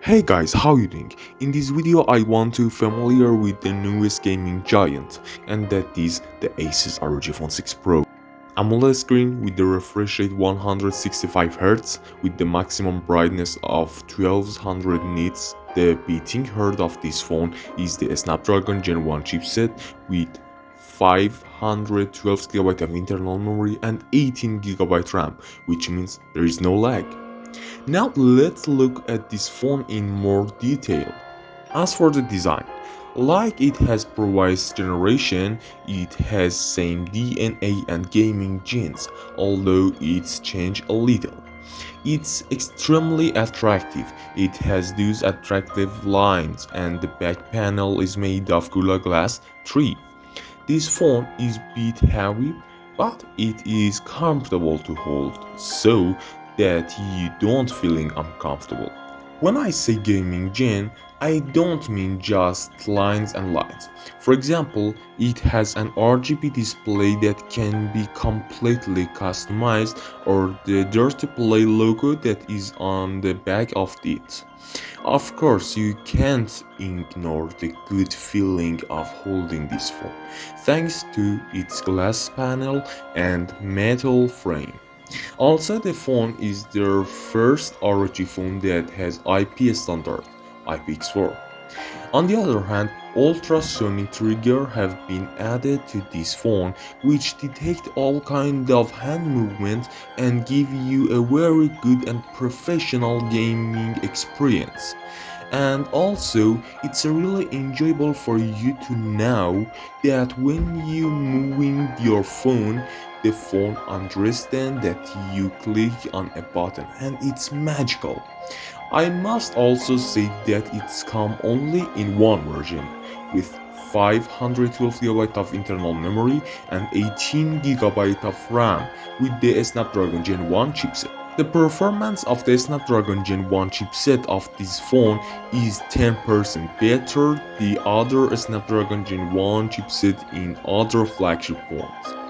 Hey guys, how you doing? In this video I want to familiar with the newest gaming giant, and that is the Asus ROG Phone 6 Pro. AMOLED screen with the refresh rate 165Hz with the maximum brightness of 1200 nits. The beating heart of this phone is the Snapdragon Gen 1 chipset with 512GB of internal memory and 18GB RAM, which means there is no lag. Now let's look at this phone in more detail. As for the design, like it has previous generation, it has same DNA and gaming genes, although it's changed a little. It's extremely attractive, it has those attractive lines and the back panel is made of Gorilla Glass 3. This phone is a bit heavy, but it is comfortable to hold so that you don't feeling uncomfortable. When I say gaming gen, I don't mean just lines and lines. For example, it has an RGB display that can be completely customized, or the Dirty Play logo that is on the back of it. Of course, you can't ignore the good feeling of holding this phone, thanks to its glass panel and metal frame. Also, the phone is their first ROG phone that has IP standard, IPX4. On the other hand, ultrasonic trigger have been added to this phone, which detect all kind of hand movement and give you a very good and professional gaming experience. And also, it's really enjoyable for you to know that when you moving your phone, the phone understands that you click on a button, and it's magical. I must also say that it's come only in one version, with 512GB of internal memory and 18GB of RAM with the Snapdragon Gen 1 chipset. The performance of the Snapdragon Gen 1 chipset of this phone is 10% better the other Snapdragon Gen 1 chipset in other flagship phones.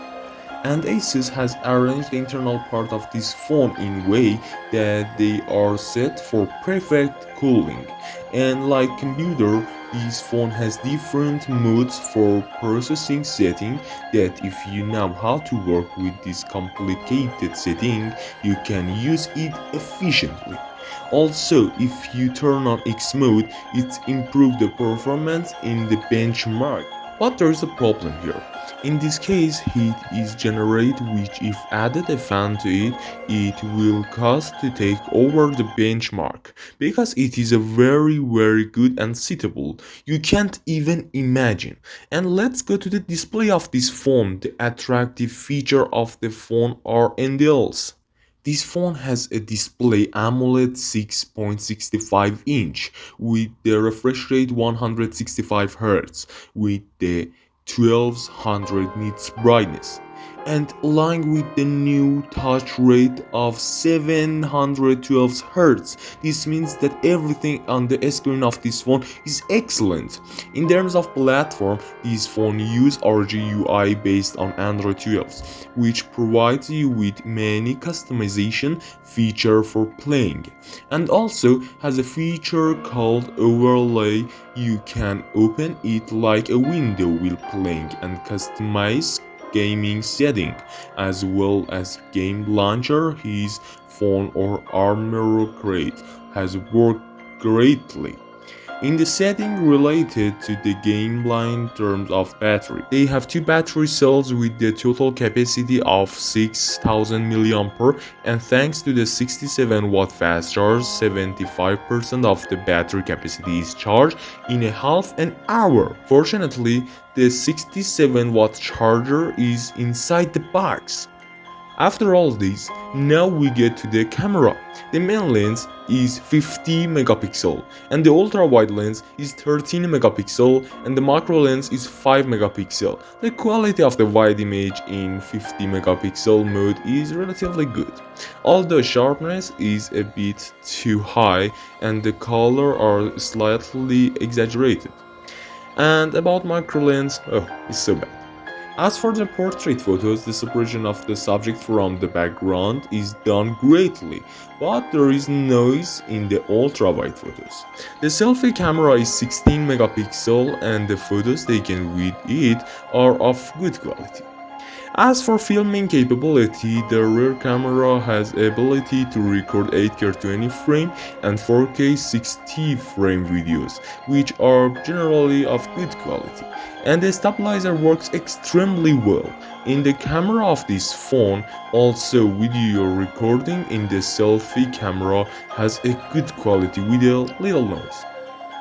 And Asus has arranged the internal part of this phone in a way that they are set for perfect cooling. And like computer, this phone has different modes for processing setting that if you know how to work with this complicated setting, you can use it efficiently. Also, if you turn on X mode, it improves the performance in the benchmark. But there is a problem here. In this case, heat is generated, which if added a fan to it, it will cause to take over the benchmark, because it is a very good and suitable. You can't even imagine. And let's go to the display of this phone. The attractive feature of the phone are NDLs. This phone has a display AMOLED 6.65 inch with the refresh rate 165Hz with the 1200 nits brightness, and along with the new touch rate of 712Hz. This means that everything on the screen of this phone is excellent. In terms of platform, this phone uses ROG UI based on Android 12, which provides you with many customization features for playing, and also has a feature called overlay. You can open it like a window while playing and customize gaming setting, as well as game launcher. His phone or armor crate has worked greatly. In the setting related to the game line terms of battery, they have two battery cells with the total capacity of 6000 mAh, and thanks to the 67 watt fast charge, 75% of the battery capacity is charged in a half an hour. Fortunately, the 67 watt charger is inside the box. After all this, now we get to the camera. The main lens is 50 megapixel and the ultra wide lens is 13 megapixel and the macro lens is 5 megapixel. The quality of the wide image in 50 megapixel mode is relatively good, although sharpness is a bit too high and the color are slightly exaggerated. And about macro lens, oh, it's so bad. As for the portrait photos, the separation of the subject from the background is done greatly, but there is noise in the ultra-wide photos. The selfie camera is 16 megapixel and the photos taken with it are of good quality. As for filming capability, the rear camera has ability to record 8K 20 frame and 4K 60 frame videos, which are generally of good quality. And the stabilizer works extremely well. In the camera of this phone, also video recording in the selfie camera has a good quality with a little noise.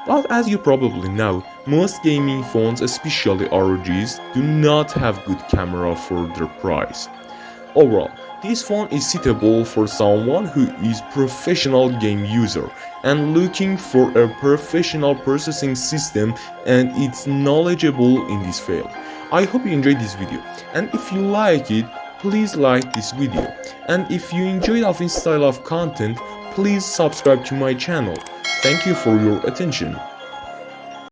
But as you probably know, most gaming phones, especially ROGs, do not have good camera for their price. Overall, this phone is suitable for someone who is professional game user and looking for a professional processing system and it's knowledgeable in this field. I hope you enjoyed this video, and if you like it, please like this video, and if you enjoyed our style of content, please subscribe to my channel. Thank you for your attention.